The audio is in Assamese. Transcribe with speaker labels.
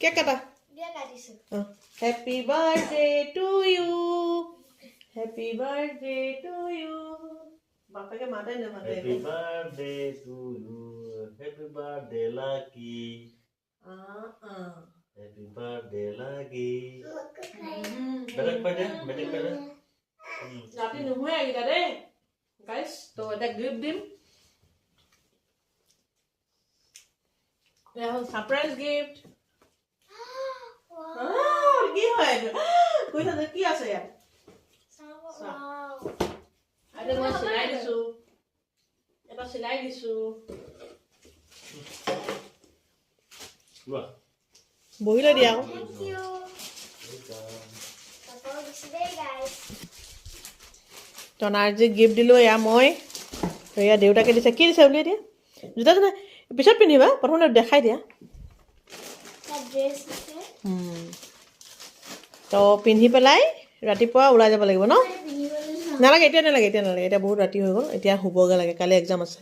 Speaker 1: কেক কাটা happy birthday to you happy birthday to you বাপাকে মাতাই না মাতাই
Speaker 2: happy birthday to you happy birthday Lucky happy birthday Lucky বেলেগ পাইদে
Speaker 1: ৰাতি নুশুৱে এইকেইটা দেই গাইছ তো এটা গিফ্ট দিম এয়া হ'ল সাৰপ্ৰাইজ গিফ্ট কি হয় কৈছা যে কি আছে ইয়াত আৰু মই চিলাই দিছো এটা চিলাই দিছো
Speaker 2: বাহ
Speaker 1: বহিলে দিয়া তনাৰ যে গিফ্ট দিলোঁ এয়া মই এয়া দেউতাকে দিছে কি দিছে বুলি দিয়া জোতা জোতা পিছত পিন্ধিবা প্ৰথমতে দেখাই দিয়া তো পিন্ধি পেলাই ৰাতিপুৱা ওলাই যাব লাগিব ন নালাগে এতিয়া নালাগে এতিয়া বহুত ৰাতি হৈ গ'ল এতিয়া শুবগৈ লাগে কালি এক্সাম আছে